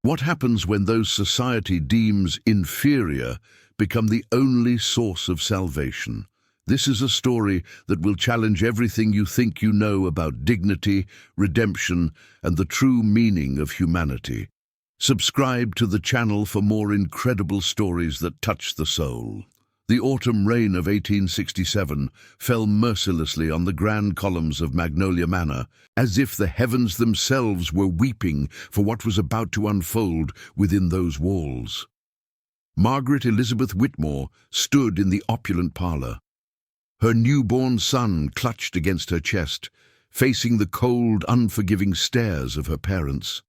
What happens when those society deems inferior become the only source of salvation? This is a story that will challenge everything you think you know about dignity, redemption, and the true meaning of humanity. Subscribe to the channel for more incredible stories that touch the soul. The autumn rain of 1867 fell mercilessly on the grand columns of Magnolia Manor, as if the heavens themselves were weeping for what was about to unfold within those walls. Margaret Elizabeth Whitmore stood in the opulent parlor. Her newborn son clutched against her chest, facing the cold, unforgiving stares of her parents.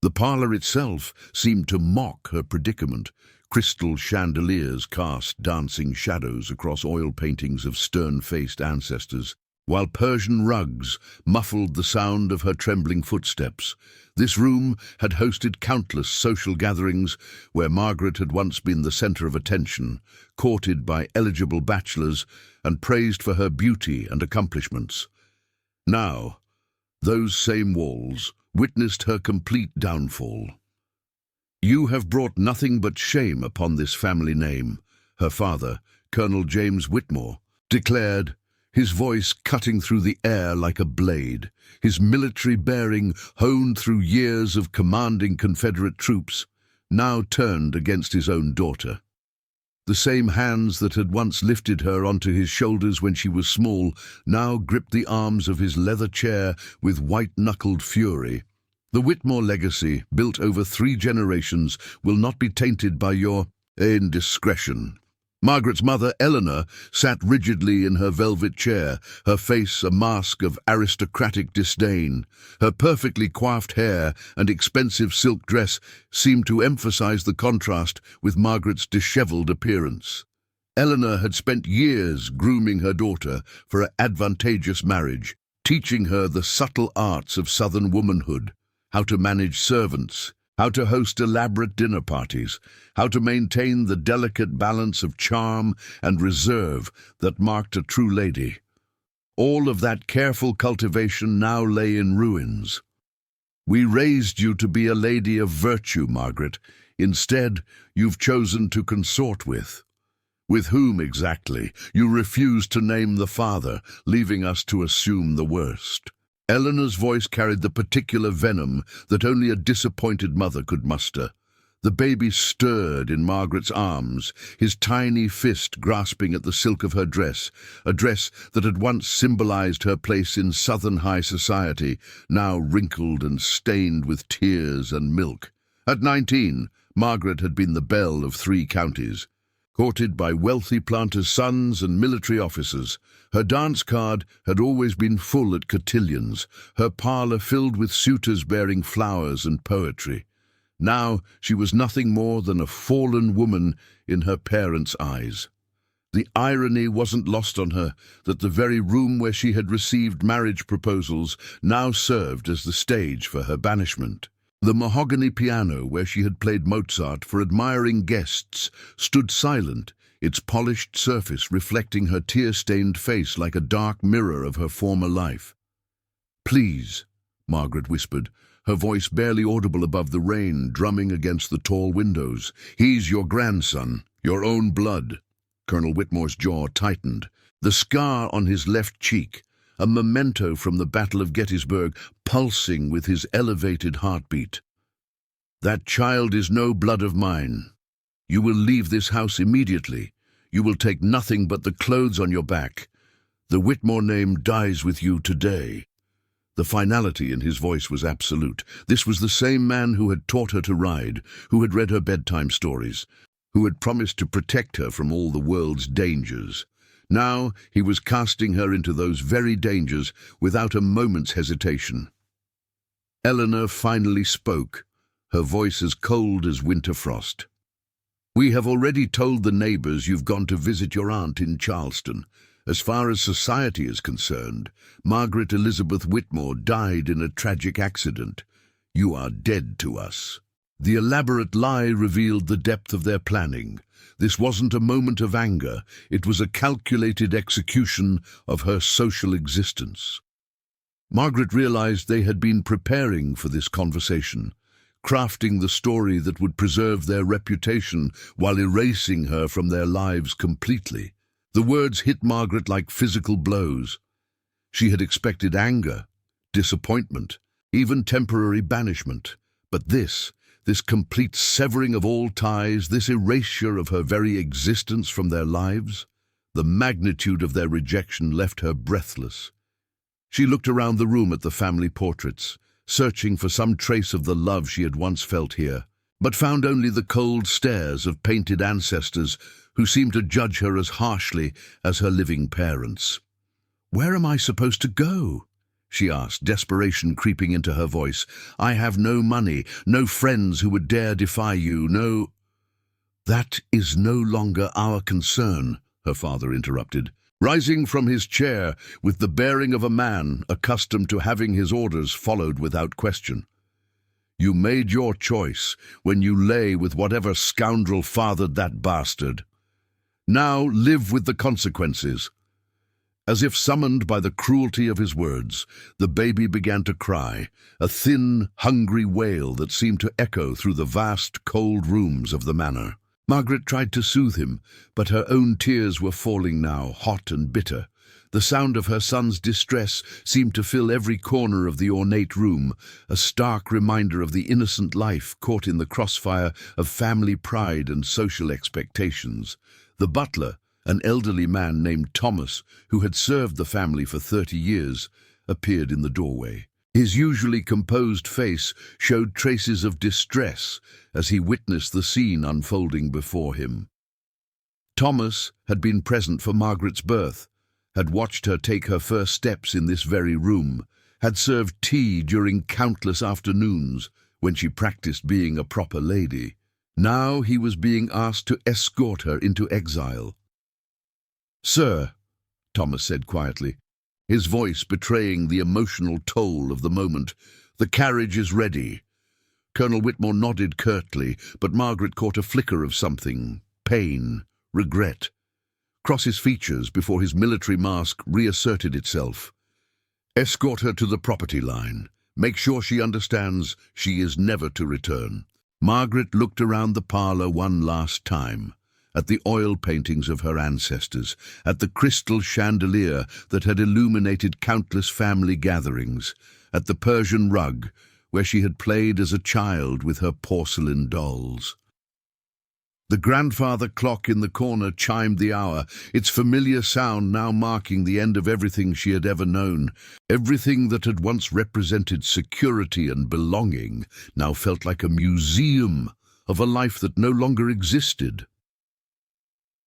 The parlor itself seemed to mock her predicament. Crystal chandeliers cast dancing shadows across oil paintings of stern-faced ancestors, while Persian rugs muffled the sound of her trembling footsteps. This room had hosted countless social gatherings where Margaret had once been the center of attention, courted by eligible bachelors and praised for her beauty and accomplishments. Now, those same walls witnessed her complete downfall. "You have brought nothing but shame upon this family name," her father, Colonel James Whitmore, declared, his voice cutting through the air like a blade, his military bearing, honed through years of commanding Confederate troops, now turned against his own daughter. The same hands that had once lifted her onto his shoulders when she was small now gripped the arms of his leather chair with white-knuckled fury. "The Whitmore legacy, built over 3 generations, will not be tainted by your indiscretion." Margaret's mother, Eleanor, sat rigidly in her velvet chair, her face a mask of aristocratic disdain. Her perfectly coiffed hair and expensive silk dress seemed to emphasize the contrast with Margaret's disheveled appearance. Eleanor had spent years grooming her daughter for an advantageous marriage, teaching her the subtle arts of Southern womanhood: how to manage servants, how to host elaborate dinner parties, how to maintain the delicate balance of charm and reserve that marked a true lady. All of that careful cultivation now lay in ruins. "We raised you to be a lady of virtue, Margaret. Instead, you've chosen to consort with." "With whom exactly? You refused to name the father, leaving us to assume the worst." Eleanor's voice carried the particular venom that only a disappointed mother could muster. The baby stirred in Margaret's arms, his tiny fist grasping at the silk of her dress, a dress that had once symbolized her place in Southern high society, now wrinkled and stained with tears and milk. At 19, Margaret had been the belle of 3 counties. Courted by wealthy planters' sons and military officers, her dance card had always been full at cotillions, her parlor filled with suitors bearing flowers and poetry. Now she was nothing more than a fallen woman in her parents' eyes. The irony wasn't lost on her that the very room where she had received marriage proposals now served as the stage for her banishment. The mahogany piano where she had played Mozart for admiring guests stood silent, its polished surface reflecting her tear-stained face like a dark mirror of her former life. "Please," Margaret whispered, her voice barely audible above the rain drumming against the tall windows. "He's your grandson, your own blood." Colonel Whitmore's jaw tightened. The scar on his left cheek, a memento from the Battle of Gettysburg, pulsing with his elevated heartbeat. "That child is no blood of mine. You will leave this house immediately. You will take nothing but the clothes on your back. The Whitmore name dies with you today." The finality in his voice was absolute. This was the same man who had taught her to ride, who had read her bedtime stories, who had promised to protect her from all the world's dangers. Now he was casting her into those very dangers without a moment's hesitation. Eleanor finally spoke, her voice as cold as winter frost. "We have already told the neighbors you've gone to visit your aunt in Charleston. As far as society is concerned, Margaret Elizabeth Whitmore died in a tragic accident. You are dead to us." The elaborate lie revealed the depth of their planning. This wasn't a moment of anger, it was a calculated execution of her social existence. Margaret realized they had been preparing for this conversation. crafting the story that would preserve their reputation while erasing her from their lives completely. The words hit Margaret like physical blows. She had expected anger, disappointment, even temporary banishment. But this complete severing of all ties, this erasure of her very existence from their lives, the magnitude of their rejection left her breathless. She looked around the room at the family portraits, searching for some trace of the love she had once felt here, but found only the cold stares of painted ancestors who seemed to judge her as harshly as her living parents. "Where am I supposed to go?" she asked, desperation creeping into her voice. "I have no money, no friends who would dare defy you, no—" "That is no longer our concern," her father interrupted, rising from his chair with the bearing of a man accustomed to having his orders followed without question. "You made your choice when you lay with whatever scoundrel fathered that bastard. Now live with the consequences." As if summoned by the cruelty of his words, the baby began to cry, a thin, hungry wail that seemed to echo through the vast, cold rooms of the manor. Margaret tried to soothe him, but her own tears were falling now, hot and bitter. The sound of her son's distress seemed to fill every corner of the ornate room, a stark reminder of the innocent life caught in the crossfire of family pride and social expectations. The butler, an elderly man named Thomas, who had served the family for 30 years, appeared in the doorway. His usually composed face showed traces of distress as he witnessed the scene unfolding before him. Thomas had been present for Margaret's birth, had watched her take her first steps in this very room, had served tea during countless afternoons when she practiced being a proper lady. Now he was being asked to escort her into exile. "Sir," Thomas said quietly, his voice betraying the emotional toll of the moment, "the carriage is ready." Colonel Whitmore nodded curtly, but Margaret caught a flicker of something, pain, regret, across his features before his military mask reasserted itself. "Escort her to the property line. Make sure she understands she is never to return." Margaret looked around the parlor one last time, at the oil paintings of her ancestors, at the crystal chandelier that had illuminated countless family gatherings, at the Persian rug where she had played as a child with her porcelain dolls. The grandfather clock in the corner chimed the hour, its familiar sound now marking the end of everything she had ever known. Everything that had once represented security and belonging now felt like a museum of a life that no longer existed.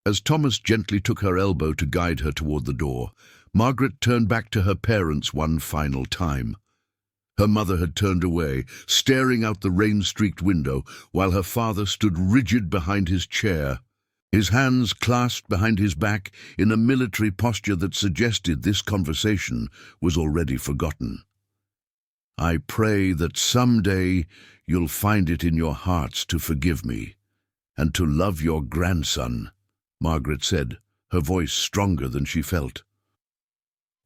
As Thomas gently took her elbow to guide her toward the door, Margaret turned back to her parents one final time. Her mother had turned away, staring out the rain-streaked window, while her father stood rigid behind his chair, his hands clasped behind his back in a military posture that suggested this conversation was already forgotten. "I pray that someday you'll find it in your hearts to forgive me and to love your grandson," Margaret said, her voice stronger than she felt.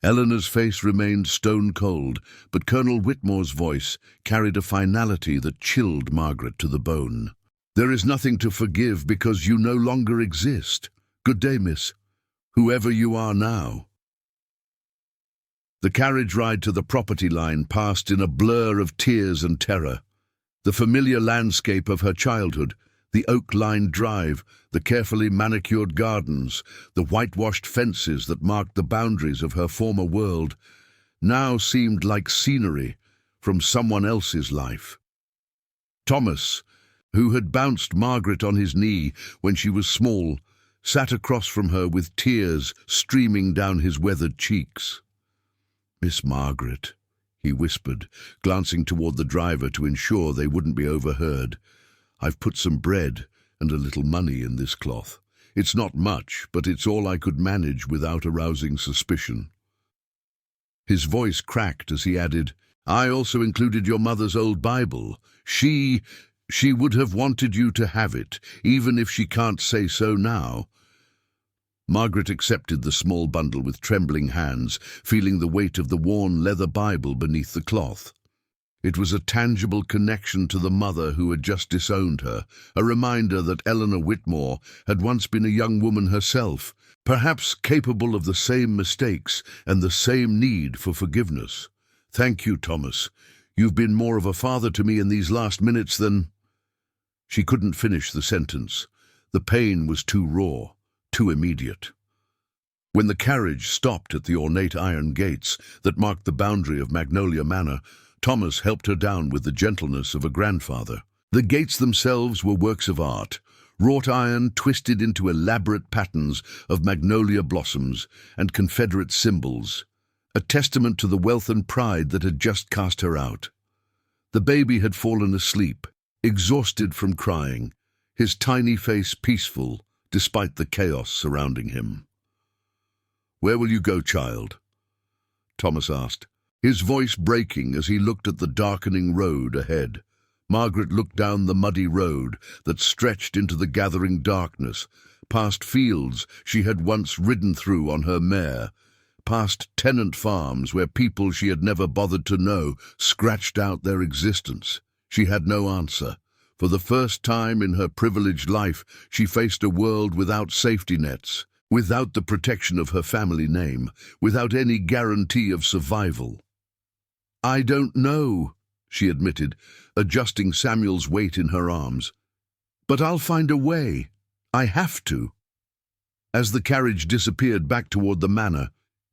Eleanor's face remained stone-cold, but Colonel Whitmore's voice carried a finality that chilled Margaret to the bone. "There is nothing to forgive because you no longer exist. Good day, miss, whoever you are now." The carriage ride to the property line passed in a blur of tears and terror. The familiar landscape of her childhood, the oak-lined drive, the carefully manicured gardens, the whitewashed fences that marked the boundaries of her former world, now seemed like scenery from someone else's life. Thomas, who had bounced Margaret on his knee when she was small, sat across from her with tears streaming down his weathered cheeks. "Miss Margaret," he whispered, glancing toward the driver to ensure they wouldn't be overheard, "I've put some bread and a little money in this cloth. It's not much, but it's all I could manage without arousing suspicion." His voice cracked as he added, "I also included your mother's old Bible. She would have wanted you to have it, even if she can't say so now." Margaret accepted the small bundle with trembling hands, feeling the weight of the worn leather Bible beneath the cloth. It was a tangible connection to the mother who had just disowned her, a reminder that Eleanor Whitmore had once been a young woman herself, perhaps capable of the same mistakes and the same need for forgiveness. "Thank you, Thomas. You've been more of a father to me in these last minutes than—" She couldn't finish the sentence. The pain was too raw, too immediate. When the carriage stopped at the ornate iron gates that marked the boundary of Magnolia Manor, Thomas helped her down with the gentleness of a grandfather. The gates themselves were works of art, wrought iron twisted into elaborate patterns of magnolia blossoms and Confederate symbols, a testament to the wealth and pride that had just cast her out. The baby had fallen asleep, exhausted from crying, his tiny face peaceful despite the chaos surrounding him. "Where will you go, child?" Thomas asked, his voice breaking as he looked at the darkening road ahead. Margaret looked down the muddy road that stretched into the gathering darkness, past fields she had once ridden through on her mare, past tenant farms where people she had never bothered to know scratched out their existence. She had no answer. For the first time in her privileged life, she faced a world without safety nets, without the protection of her family name, without any guarantee of survival. "I don't know," she admitted, adjusting Samuel's weight in her arms. "But I'll find a way. I have to." As the carriage disappeared back toward the manor,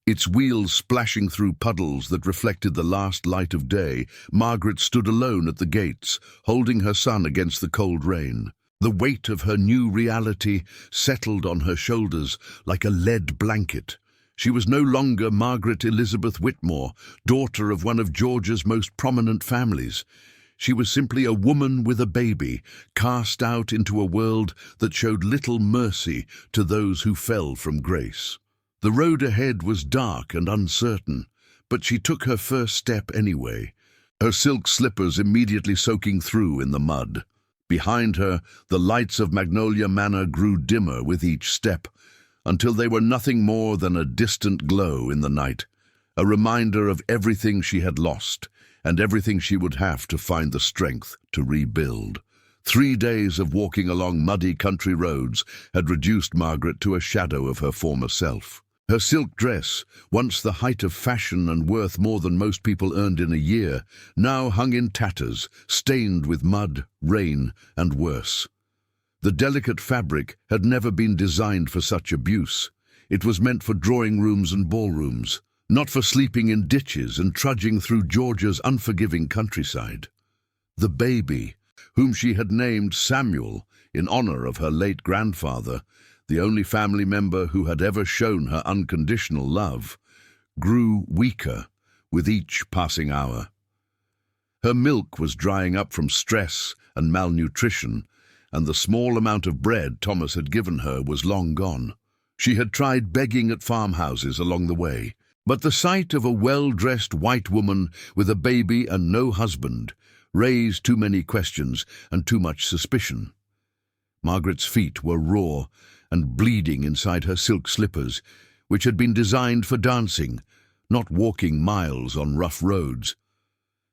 its wheels splashing through puddles that reflected the last light of day, Margaret stood alone at the gates, holding her son against the cold rain. The weight of her new reality settled on her shoulders like a lead blanket. She was no longer Margaret Elizabeth Whitmore, daughter of one of Georgia's most prominent families. She was simply a woman with a baby, cast out into a world that showed little mercy to those who fell from grace. The road ahead was dark and uncertain, but she took her first step anyway, her silk slippers immediately soaking through in the mud. Behind her, the lights of Magnolia Manor grew dimmer with each step, until they were nothing more than a distant glow in the night, a reminder of everything she had lost and everything she would have to find the strength to rebuild. 3 days of walking along muddy country roads had reduced Margaret to a shadow of her former self. Her silk dress, once the height of fashion and worth more than most people earned in a year, now hung in tatters, stained with mud, rain, and worse. The delicate fabric had never been designed for such abuse. It was meant for drawing rooms and ballrooms, not for sleeping in ditches and trudging through Georgia's unforgiving countryside. The baby, whom she had named Samuel in honor of her late grandfather, the only family member who had ever shown her unconditional love, grew weaker with each passing hour. Her milk was drying up from stress and malnutrition, and the small amount of bread Thomas had given her was long gone. She had tried begging at farmhouses along the way, but the sight of a well-dressed white woman with a baby and no husband raised too many questions and too much suspicion. Margaret's feet were raw and bleeding inside her silk slippers, which had been designed for dancing, not walking miles on rough roads.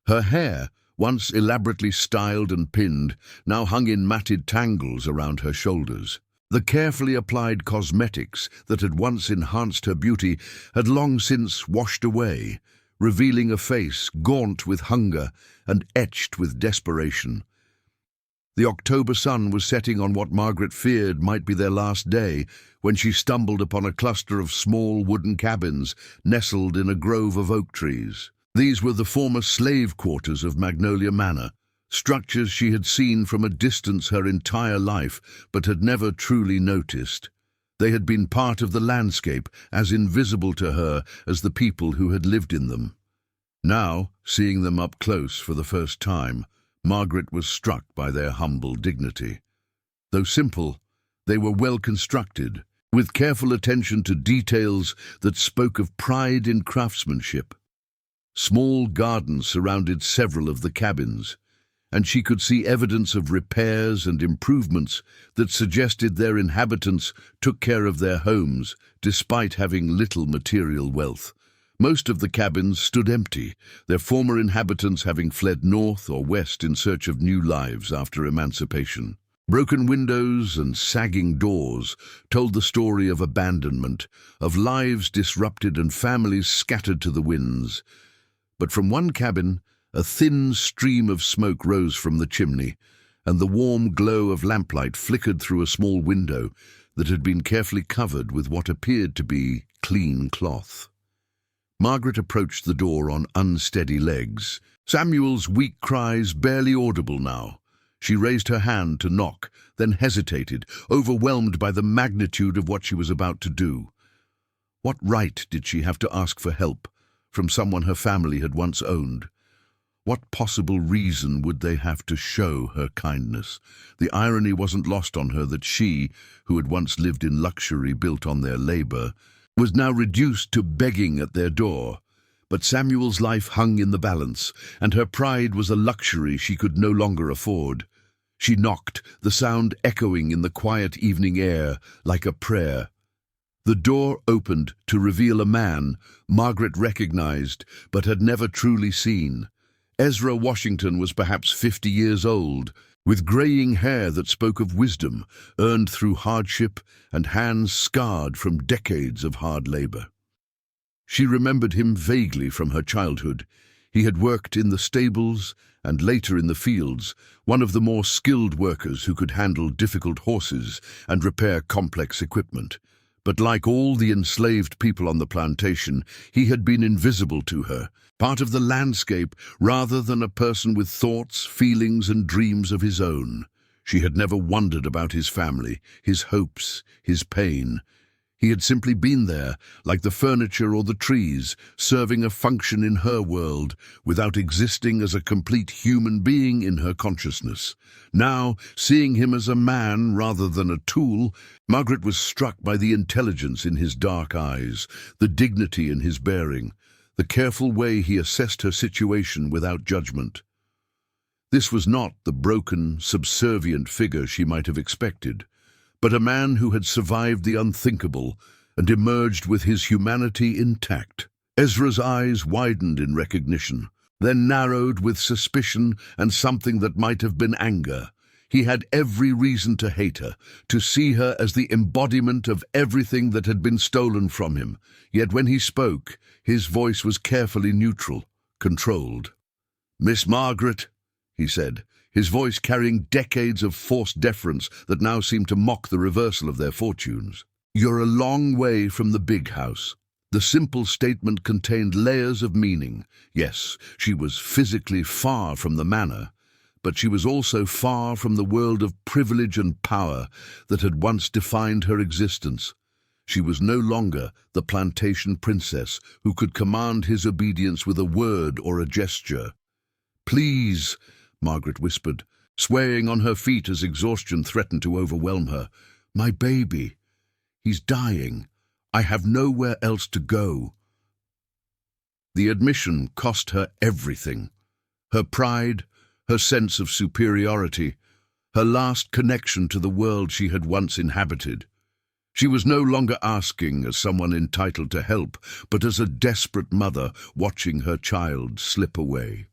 Her hair, once elaborately styled and pinned, now hung in matted tangles around her shoulders. The carefully applied cosmetics that had once enhanced her beauty had long since washed away, revealing a face gaunt with hunger and etched with desperation. The October sun was setting on what Margaret feared might be their last day when she stumbled upon a cluster of small wooden cabins nestled in a grove of oak trees. These were the former slave quarters of Magnolia Manor, structures she had seen from a distance her entire life but had never truly noticed. They had been part of the landscape, as invisible to her as the people who had lived in them. Now, seeing them up close for the first time, Margaret was struck by their humble dignity. Though simple, they were well constructed, with careful attention to details that spoke of pride in craftsmanship. Small gardens surrounded several of the cabins, and she could see evidence of repairs and improvements that suggested their inhabitants took care of their homes despite having little material wealth. Most of the cabins stood empty, their former inhabitants having fled north or west in search of new lives after emancipation. Broken windows and sagging doors told the story of abandonment, of lives disrupted and families scattered to the winds. But from one cabin, a thin stream of smoke rose from the chimney, and the warm glow of lamplight flickered through a small window that had been carefully covered with what appeared to be clean cloth. Margaret approached the door on unsteady legs, Samuel's weak cries barely audible now. She raised her hand to knock, then hesitated, overwhelmed by the magnitude of what she was about to do. What right did she have to ask for help from someone her family had once owned? What possible reason would they have to show her kindness? The irony wasn't lost on her that she, who had once lived in luxury built on their labor, was now reduced to begging at their door. But Samuel's life hung in the balance, and her pride was a luxury she could no longer afford. She knocked, the sound echoing in the quiet evening air like a prayer. The door opened to reveal a man Margaret recognized but had never truly seen. Ezra Washington was perhaps 50 years old, with graying hair that spoke of wisdom earned through hardship and hands scarred from decades of hard labor. She remembered him vaguely from her childhood. He had worked in the stables and later in the fields, one of the more skilled workers who could handle difficult horses and repair complex equipment. But like all the enslaved people on the plantation, he had been invisible to her, part of the landscape rather than a person with thoughts, feelings, and dreams of his own. She had never wondered about his family, his hopes, his pain. He had simply been there, like the furniture or the trees, serving a function in her world, without existing as a complete human being in her consciousness. Now, seeing him as a man rather than a tool, Margaret was struck by the intelligence in his dark eyes, the dignity in his bearing, the careful way he assessed her situation without judgment. This was not the broken, subservient figure she might have expected, but a man who had survived the unthinkable and emerged with his humanity intact. Ezra's eyes widened in recognition, then narrowed with suspicion and something that might have been anger. He had every reason to hate her, to see her as the embodiment of everything that had been stolen from him. Yet when he spoke, his voice was carefully neutral, controlled. "Miss Margaret," he said, his voice carrying decades of forced deference that now seemed to mock the reversal of their fortunes. "You're a long way from the big house." The simple statement contained layers of meaning. Yes, she was physically far from the manor, but she was also far from the world of privilege and power that had once defined her existence. She was no longer the plantation princess who could command his obedience with a word or a gesture. "Please," Margaret whispered, swaying on her feet as exhaustion threatened to overwhelm her. "My baby. He's dying. I have nowhere else to go." The admission cost her everything. Her pride, her sense of superiority, her last connection to the world she had once inhabited. She was no longer asking as someone entitled to help, but as a desperate mother watching her child slip away.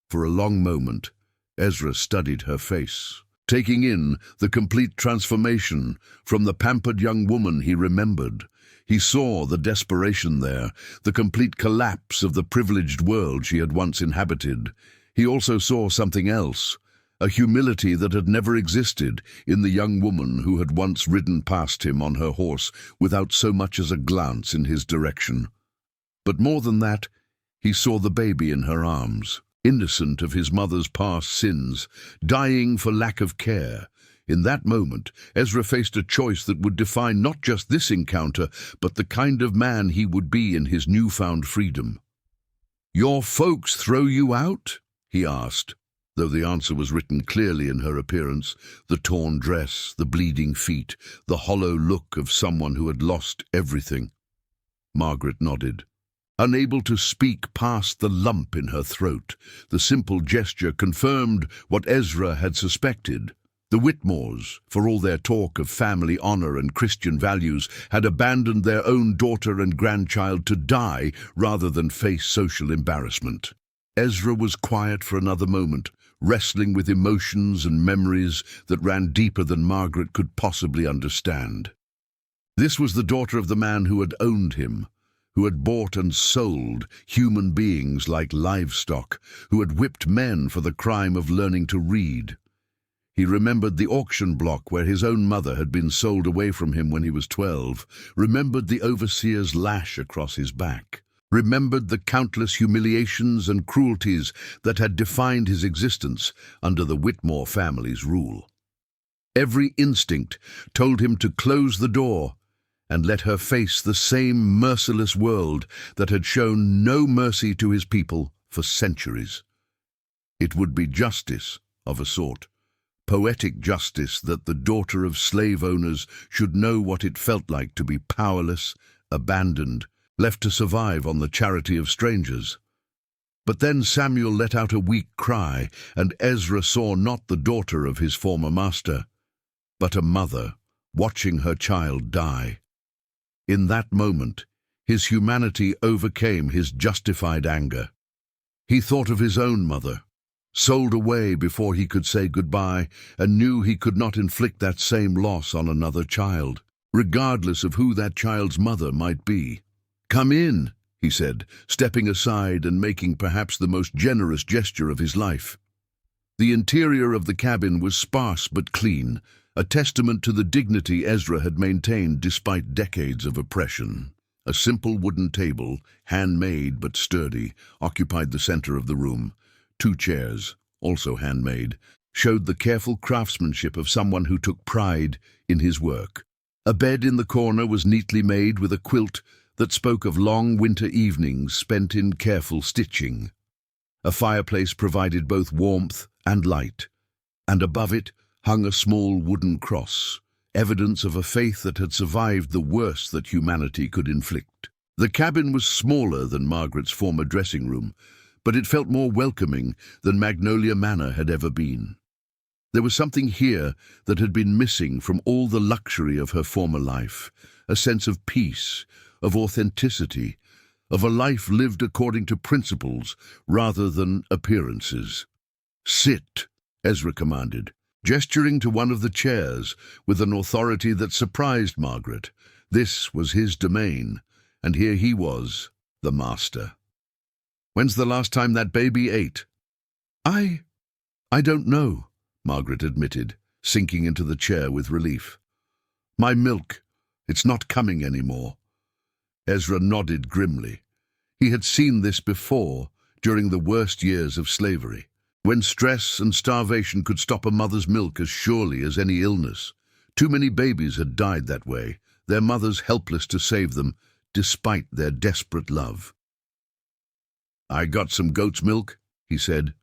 For a long moment, Ezra studied her face, taking in the complete transformation from the pampered young woman he remembered. He saw the desperation there, the complete collapse of the privileged world she had once inhabited. He also saw something else, a humility that had never existed in the young woman who had once ridden past him on her horse without so much as a glance in his direction. But more than that, he saw the baby in her arms, innocent of his mother's past sins, dying for lack of care. In that moment, Ezra faced a choice that would define not just this encounter, but the kind of man he would be in his newfound freedom. "Your folks throw you out?" he asked, though the answer was written clearly in her appearance, the torn dress, the bleeding feet, the hollow look of someone who had lost everything. Margaret nodded. Unable to speak past the lump in her throat, the simple gesture confirmed what Ezra had suspected. The Whitmores, for all their talk of family honor and Christian values, had abandoned their own daughter and grandchild to die rather than face social embarrassment. Ezra was quiet for another moment, wrestling with emotions and memories that ran deeper than Margaret could possibly understand. This was the daughter of the man who had owned him, who had bought and sold human beings like livestock, who had whipped men for the crime of learning to read. He remembered the auction block where his own mother had been sold away from him when he was 12, remembered the overseer's lash across his back, remembered the countless humiliations and cruelties that had defined his existence under the Whitmore family's rule. Every instinct told him to close the door and let her face the same merciless world that had shown no mercy to his people for centuries. It would be justice of a sort, poetic justice that the daughter of slave owners should know what it felt like to be powerless, abandoned, left to survive on the charity of strangers. But then Samuel let out a weak cry, and Ezra saw not the daughter of his former master, but a mother watching her child die. In that moment, his humanity overcame his justified anger. He thought of his own mother, sold away before he could say goodbye, and knew he could not inflict that same loss on another child, regardless of who that child's mother might be. "Come in," he said, stepping aside and making perhaps the most generous gesture of his life. The interior of the cabin was sparse but clean, a testament to the dignity Ezra had maintained despite decades of oppression. A simple wooden table, handmade but sturdy, occupied the center of the room. 2 chairs, also handmade, showed the careful craftsmanship of someone who took pride in his work. A bed in the corner was neatly made with a quilt that spoke of long winter evenings spent in careful stitching. A fireplace provided both warmth and light, and above it hung a small wooden cross, evidence of a faith that had survived the worst that humanity could inflict. The cabin was smaller than Margaret's former dressing room, but it felt more welcoming than Magnolia Manor had ever been. There was something here that had been missing from all the luxury of her former life, a sense of peace, of authenticity, of a life lived according to principles rather than appearances. "Sit," Ezra commanded, gesturing to one of the chairs with an authority that surprised Margaret. This was his domain, and here he was, the master. "When's the last time that baby ate?" I don't know," Margaret admitted, sinking into the chair with relief. "My milk, it's not coming anymore." Ezra nodded grimly. He had seen this before, during the worst years of slavery, when stress and starvation could stop a mother's milk as surely as any illness. Too many babies had died that way, their mothers helpless to save them, despite their desperate love. "I got some goat's milk," he said,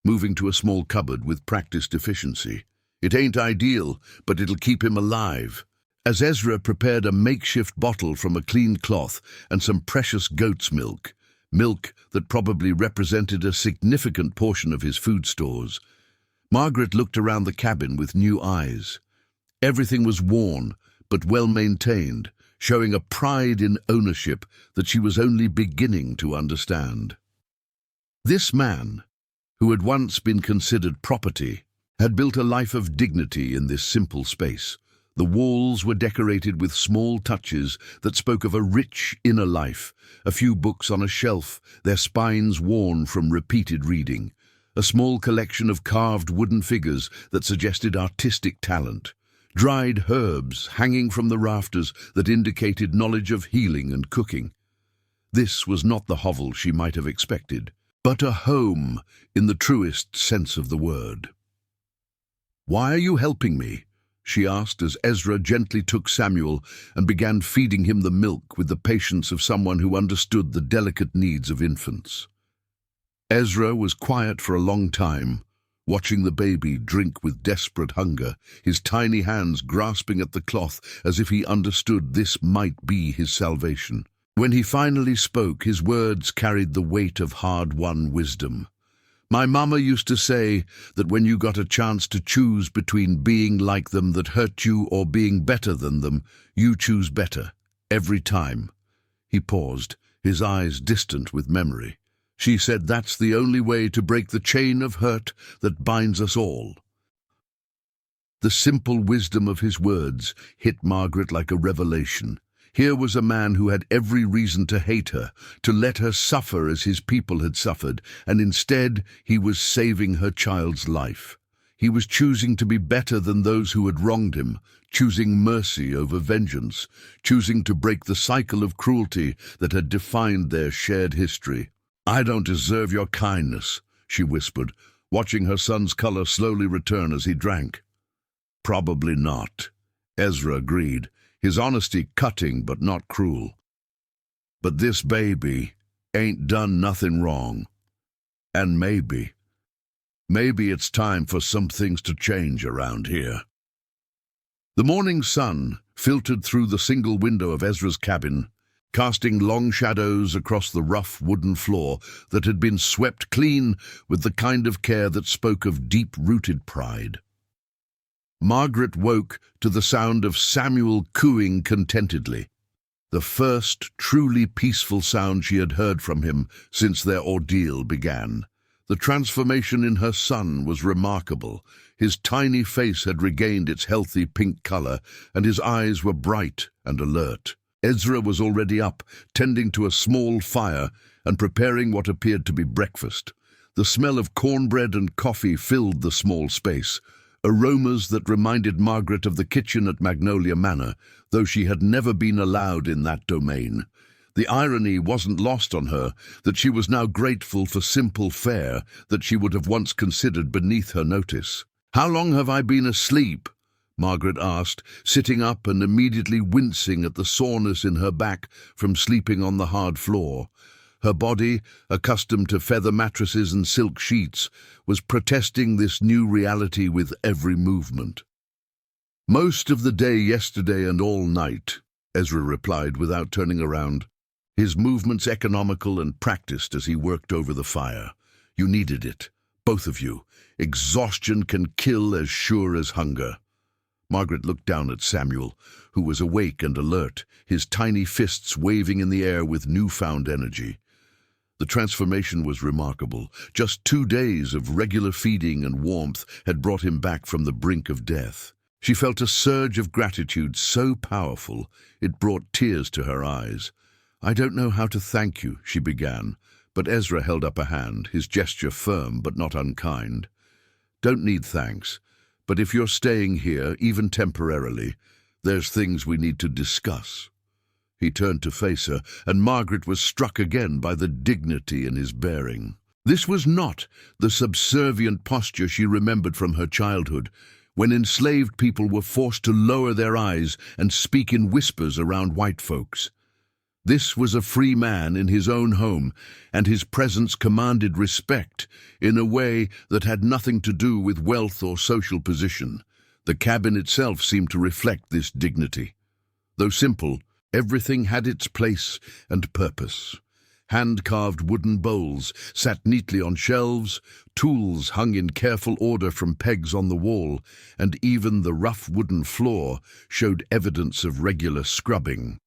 moving to a small cupboard with practiced efficiency. "It ain't ideal, but it'll keep him alive." As Ezra prepared a makeshift bottle from a clean cloth and some precious goat's milk, milk that probably represented a significant portion of his food stores, Margaret looked around the cabin with new eyes. Everything was worn, but well-maintained, showing a pride in ownership that she was only beginning to understand. This man, who had once been considered property, had built a life of dignity in this simple space. The walls were decorated with small touches that spoke of a rich inner life, a few books on a shelf, their spines worn from repeated reading, a small collection of carved wooden figures that suggested artistic talent, dried herbs hanging from the rafters that indicated knowledge of healing and cooking. This was not the hovel she might have expected, but a home in the truest sense of the word. "Why are you helping me?" she asked as Ezra gently took Samuel and began feeding him the milk with the patience of someone who understood the delicate needs of infants. Ezra was quiet for a long time, watching the baby drink with desperate hunger, his tiny hands grasping at the cloth as if he understood this might be his salvation. When he finally spoke, his words carried the weight of hard-won wisdom. My mama used to say that when you got a chance to choose between being like them that hurt you or being better than them, you choose better, every time." He paused, his eyes distant with memory. "She said that's the only way to break the chain of hurt that binds us all." The simple wisdom of his words hit Margaret like a revelation. Here was a man who had every reason to hate her, to let her suffer as his people had suffered, and instead he was saving her child's life. He was choosing to be better than those who had wronged him, choosing mercy over vengeance, choosing to break the cycle of cruelty that had defined their shared history. "I don't deserve your kindness," she whispered, watching her son's color slowly return as he drank. "Probably not," Ezra agreed, his honesty cutting but not cruel. "But this baby ain't done nothing wrong. And maybe it's time for some things to change around here." The morning sun filtered through the single window of Ezra's cabin, casting long shadows across the rough wooden floor that had been swept clean with the kind of care that spoke of deep-rooted pride. Margaret woke to the sound of Samuel cooing contentedly, the first truly peaceful sound she had heard from him since their ordeal began. The transformation in her son was remarkable. His tiny face had regained its healthy pink color, and his eyes were bright and alert. Ezra was already up, tending to a small fire and preparing what appeared to be breakfast. The smell of cornbread and coffee filled the small space, aromas that reminded Margaret of the kitchen at Magnolia Manor, though she had never been allowed in that domain. The irony wasn't lost on her that she was now grateful for simple fare that she would have once considered beneath her notice. "How long have I been asleep?" Margaret asked, sitting up and immediately wincing at the soreness in her back from sleeping on the hard floor. Her body, accustomed to feather mattresses and silk sheets, was protesting this new reality with every movement. "Most of the day yesterday and all night," Ezra replied without turning around, his movements economical and practiced as he worked over the fire. "You needed it, both of you. Exhaustion can kill as sure as hunger." Margaret looked down at Samuel, who was awake and alert, his tiny fists waving in the air with newfound energy. The transformation was remarkable. Just 2 days of regular feeding and warmth had brought him back from the brink of death. She felt a surge of gratitude so powerful it brought tears to her eyes. "I don't know how to thank you," she began, but Ezra held up a hand, his gesture firm but not unkind. "Don't need thanks, but if you're staying here, even temporarily, there's things we need to discuss." He turned to face her, and Margaret was struck again by the dignity in his bearing. This was not the subservient posture she remembered from her childhood, when enslaved people were forced to lower their eyes and speak in whispers around white folks. This was a free man in his own home, and his presence commanded respect in a way that had nothing to do with wealth or social position. The cabin itself seemed to reflect this dignity. Though simple, everything had its place and purpose. Hand-carved wooden bowls sat neatly on shelves, tools hung in careful order from pegs on the wall, and even the rough wooden floor showed evidence of regular scrubbing.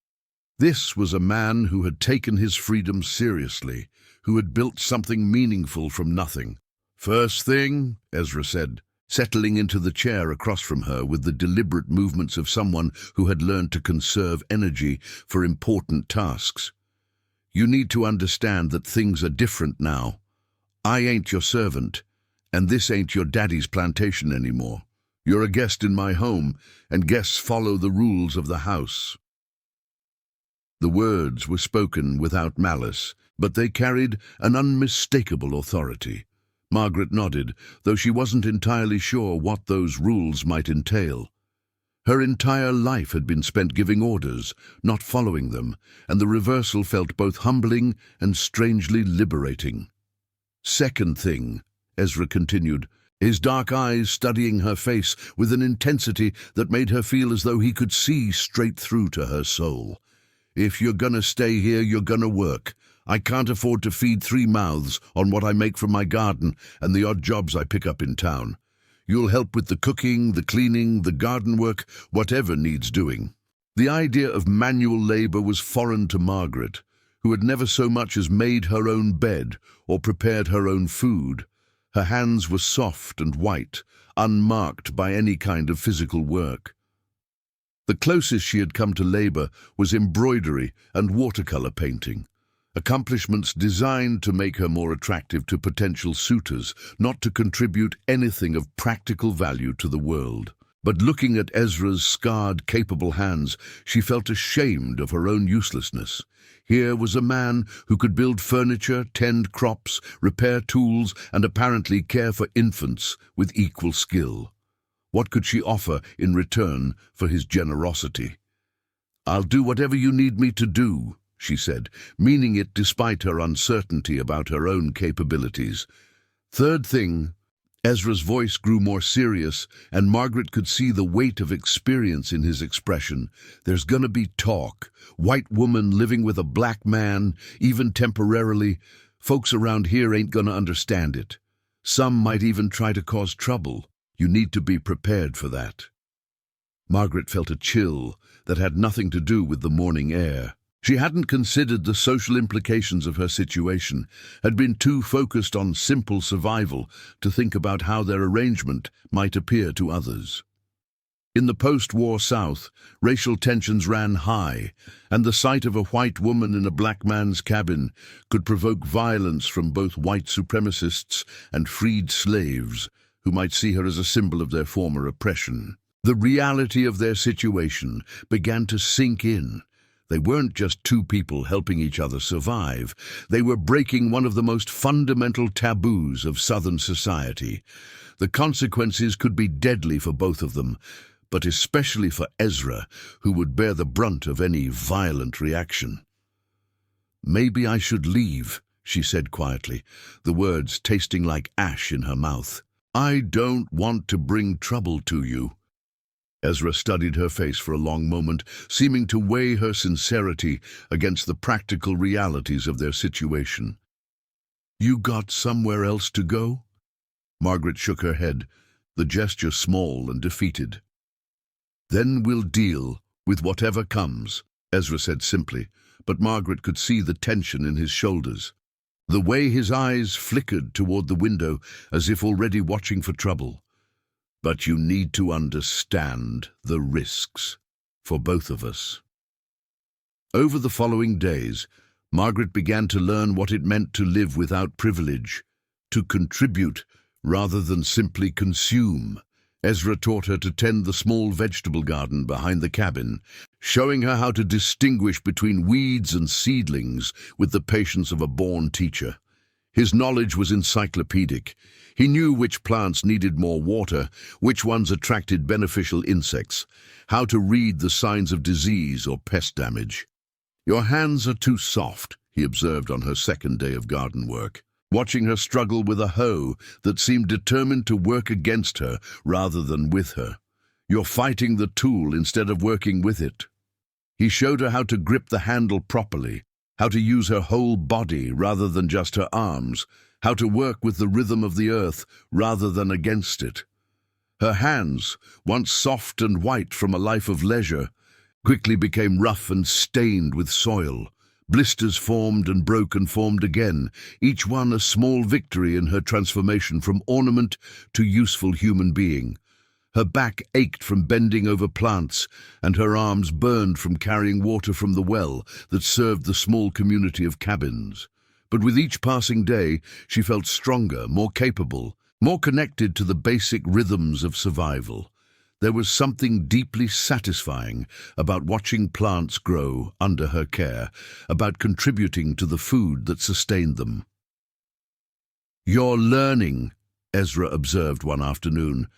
This was a man who had taken his freedom seriously, who had built something meaningful from nothing. "First thing," Ezra said, settling into the chair across from her with the deliberate movements of someone who had learned to conserve energy for important tasks. "You need to understand that things are different now. I ain't your servant, and this ain't your daddy's plantation anymore. You're a guest in my home, and guests follow the rules of the house." The words were spoken without malice, but they carried an unmistakable authority. Margaret nodded, though she wasn't entirely sure what those rules might entail. Her entire life had been spent giving orders, not following them, and the reversal felt both humbling and strangely liberating. "Second thing," Ezra continued, his dark eyes studying her face with an intensity that made her feel as though he could see straight through to her soul. "If you're gonna stay here, you're gonna work. I can't afford to feed 3 mouths on what I make from my garden and the odd jobs I pick up in town. You'll help with the cooking, the cleaning, the garden work, whatever needs doing." The idea of manual labor was foreign to Margaret, who had never so much as made her own bed or prepared her own food. Her hands were soft and white, unmarked by any kind of physical work. The closest she had come to labor was embroidery and watercolor painting, accomplishments designed to make her more attractive to potential suitors, not to contribute anything of practical value to the world. But looking at Ezra's scarred, capable hands, she felt ashamed of her own uselessness. Here was a man who could build furniture, tend crops, repair tools, and apparently care for infants with equal skill. What could she offer in return for his generosity? "I'll do whatever you need me to do," she said, meaning it despite her uncertainty about her own capabilities. "Third thing," Ezra's voice grew more serious, and Margaret could see the weight of experience in his expression. "There's gonna be talk. White woman living with a black man, even temporarily. Folks around here ain't gonna understand it. Some might even try to cause trouble. You need to be prepared for that." Margaret felt a chill that had nothing to do with the morning air. She hadn't considered the social implications of her situation, had been too focused on simple survival to think about how their arrangement might appear to others. In the post-war South, racial tensions ran high, and the sight of a white woman in a black man's cabin could provoke violence from both white supremacists and freed slaves, who might see her as a symbol of their former oppression. The reality of their situation began to sink in. They weren't just two people helping each other survive. They were breaking one of the most fundamental taboos of Southern society. The consequences could be deadly for both of them, but especially for Ezra, who would bear the brunt of any violent reaction. "Maybe I should leave," she said quietly, the words tasting like ash in her mouth. "I don't want to bring trouble to you." Ezra studied her face for a long moment, seeming to weigh her sincerity against the practical realities of their situation. "You got somewhere else to go?" Margaret shook her head, the gesture small and defeated. "Then we'll deal with whatever comes," Ezra said simply, but Margaret could see the tension in his shoulders, the way his eyes flickered toward the window as if already watching for trouble. "But you need to understand the risks for both of us." Over the following days, Margaret began to learn what it meant to live without privilege, to contribute rather than simply consume. Ezra taught her to tend the small vegetable garden behind the cabin, showing her how to distinguish between weeds and seedlings with the patience of a born teacher. His knowledge was encyclopedic. He knew which plants needed more water, which ones attracted beneficial insects, how to read the signs of disease or pest damage. "Your hands are too soft," he observed on her second day of garden work, watching her struggle with a hoe that seemed determined to work against her rather than with her. "You're fighting the tool instead of working with it." He showed her how to grip the handle properly, how to use her whole body rather than just her arms, how to work with the rhythm of the earth rather than against it. Her hands, once soft and white from a life of leisure, quickly became rough and stained with soil. Blisters formed and broke and formed again, each one a small victory in her transformation from ornament to useful human being. Her back ached from bending over plants, and her arms burned from carrying water from the well that served the small community of cabins. But with each passing day, she felt stronger, more capable, more connected to the basic rhythms of survival. There was something deeply satisfying about watching plants grow under her care, about contributing to the food that sustained them. "You're learning," Ezra observed one afternoon,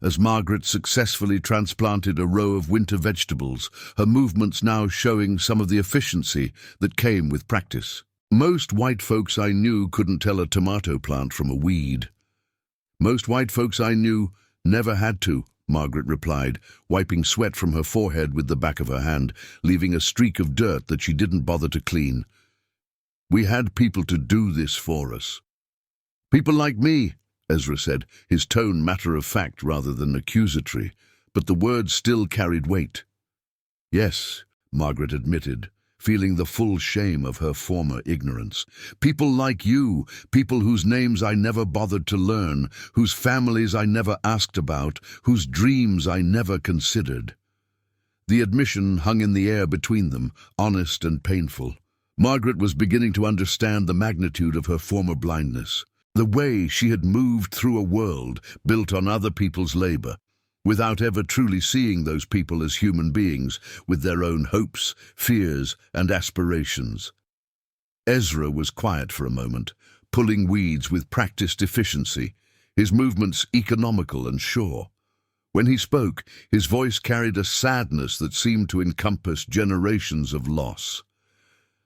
as Margaret successfully transplanted a row of winter vegetables, her movements now showing some of the efficiency that came with practice. "Most white folks I knew couldn't tell a tomato plant from a weed." "Most white folks I knew never had to," Margaret replied, wiping sweat from her forehead with the back of her hand, leaving a streak of dirt that she didn't bother to clean. We had people to do this for us. People like me, Ezra said, his tone matter-of-fact rather than accusatory, but the words still carried weight. Yes, Margaret admitted, feeling the full shame of her former ignorance. People like you, people whose names I never bothered to learn, whose families I never asked about, whose dreams I never considered. The admission hung in the air between them, honest and painful. Margaret was beginning to understand the magnitude of her former blindness, the way she had moved through a world built on other people's labor, without ever truly seeing those people as human beings with their own hopes, fears, and aspirations. Ezra was quiet for a moment, pulling weeds with practiced efficiency, his movements economical and sure. When he spoke, his voice carried a sadness that seemed to encompass generations of loss.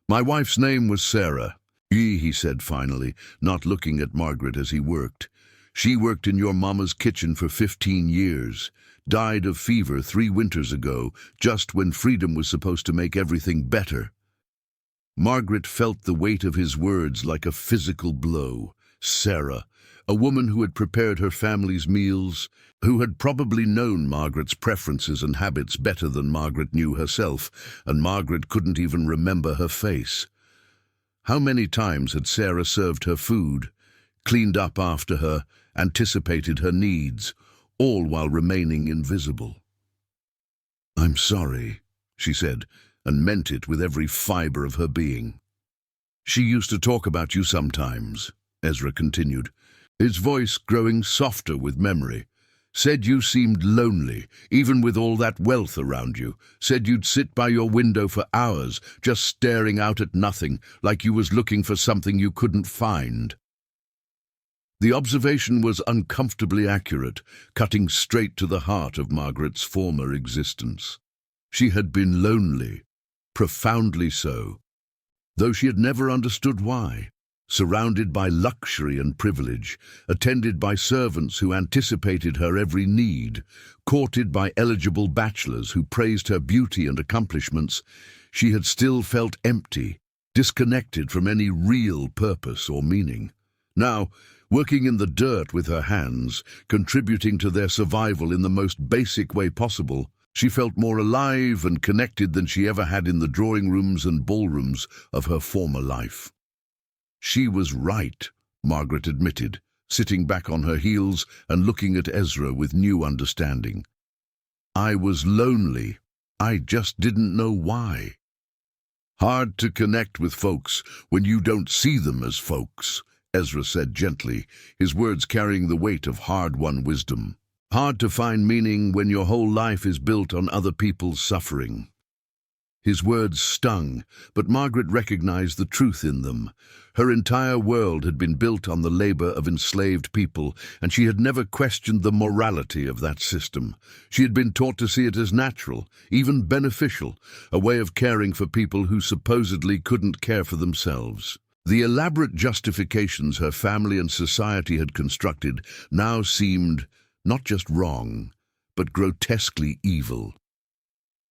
"My wife's name was Sarah," he said finally, not looking at Margaret as he worked. "She worked in your mama's kitchen for 15 years, died of fever 3 winters ago, just when freedom was supposed to make everything better." Margaret felt the weight of his words like a physical blow. Sarah, a woman who had prepared her family's meals, who had probably known Margaret's preferences and habits better than Margaret knew herself, and Margaret couldn't even remember her face. How many times had Sarah served her food, cleaned up after her, anticipated her needs, all while remaining invisible? "I'm sorry," she said, and meant it with every fiber of her being. "She used to talk about you sometimes," Ezra continued, his voice growing softer with memory. "Said you seemed lonely, even with all that wealth around you. Said you'd sit by your window for hours, just staring out at nothing, like you was looking for something you couldn't find." The observation was uncomfortably accurate, cutting straight to the heart of Margaret's former existence. She had been lonely, profoundly so, though she had never understood why. Surrounded by luxury and privilege, attended by servants who anticipated her every need, courted by eligible bachelors who praised her beauty and accomplishments, she had still felt empty, disconnected from any real purpose or meaning. Now, working in the dirt with her hands, contributing to their survival in the most basic way possible, she felt more alive and connected than she ever had in the drawing rooms and ballrooms of her former life. She was right, Margaret admitted, sitting back on her heels and looking at Ezra with new understanding. "I was lonely. I just didn't know why." "Hard to connect with folks when you don't see them as folks," Ezra said gently, his words carrying the weight of hard-won wisdom. "Hard to find meaning when your whole life is built on other people's suffering." His words stung, but Margaret recognized the truth in them. Her entire world had been built on the labor of enslaved people, and she had never questioned the morality of that system. She had been taught to see it as natural, even beneficial, a way of caring for people who supposedly couldn't care for themselves. The elaborate justifications her family and society had constructed now seemed not just wrong, but grotesquely evil.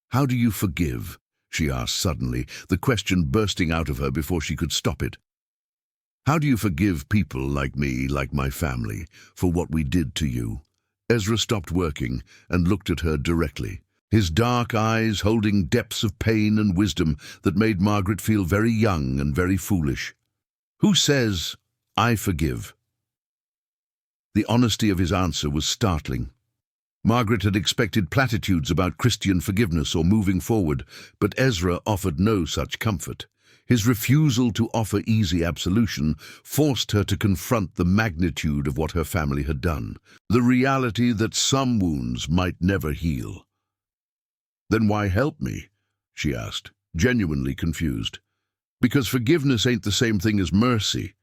"How do you forgive?" she asked suddenly, the question bursting out of her before she could stop it. "How do you forgive people like me, like my family, for what we did to you?" Ezra stopped working and looked at her directly, his dark eyes holding depths of pain and wisdom that made Margaret feel very young and very foolish. "Who says, 'I forgive'?" The honesty of his answer was startling. Margaret had expected platitudes about Christian forgiveness or moving forward, but Ezra offered no such comfort. His refusal to offer easy absolution forced her to confront the magnitude of what her family had done, the reality that some wounds might never heal. "Then why help me?" she asked, genuinely confused. "Because forgiveness ain't the same thing as mercy,"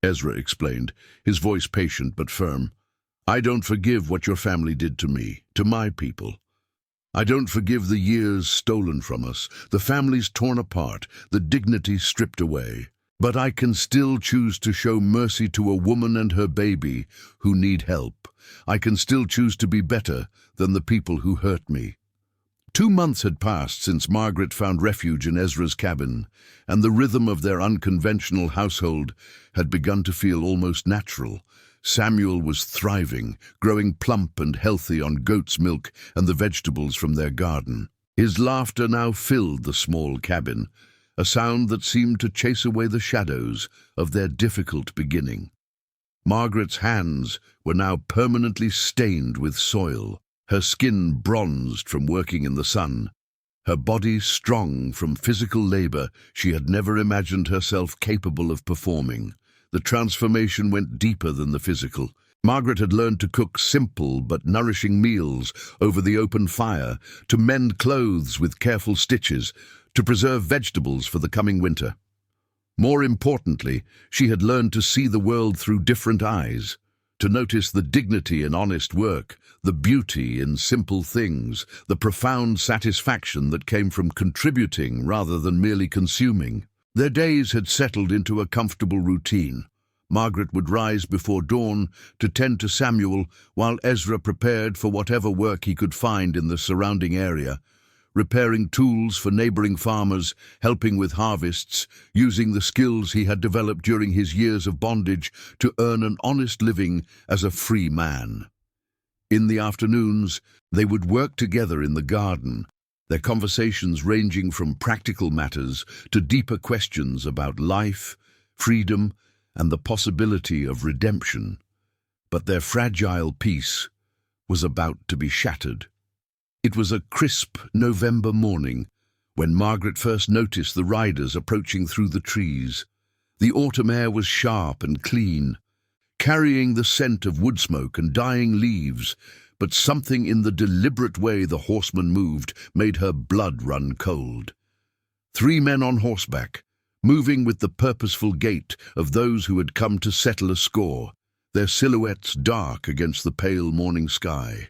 Ezra explained, his voice patient but firm. "I don't forgive what your family did to me, to my people. I don't forgive the years stolen from us, the families torn apart, the dignity stripped away. But I can still choose to show mercy to a woman and her baby who need help. I can still choose to be better than the people who hurt me." 2 months had passed since Margaret found refuge in Ezra's cabin, and the rhythm of their unconventional household had begun to feel almost natural. Samuel was thriving, growing plump and healthy on goat's milk and the vegetables from their garden. His laughter now filled the small cabin, a sound that seemed to chase away the shadows of their difficult beginning. Margaret's hands were now permanently stained with soil, her skin bronzed from working in the sun, her body strong from physical labor she had never imagined herself capable of performing. The transformation went deeper than the physical. Margaret had learned to cook simple but nourishing meals over the open fire, to mend clothes with careful stitches, to preserve vegetables for the coming winter. More importantly, she had learned to see the world through different eyes, to notice the dignity in honest work, the beauty in simple things, the profound satisfaction that came from contributing rather than merely consuming. Their days had settled into a comfortable routine. Margaret would rise before dawn to tend to Samuel while Ezra prepared for whatever work he could find in the surrounding area, repairing tools for neighboring farmers, helping with harvests, using the skills he had developed during his years of bondage to earn an honest living as a free man. In the afternoons, they would work together in the garden, their conversations ranging from practical matters to deeper questions about life, freedom, and the possibility of redemption. But their fragile peace was about to be shattered. It was a crisp November morning when Margaret first noticed the riders approaching through the trees. The autumn air was sharp and clean, carrying the scent of wood smoke and dying leaves, but something in the deliberate way the horsemen moved made her blood run cold. 3 men on horseback, moving with the purposeful gait of those who had come to settle a score, their silhouettes dark against the pale morning sky.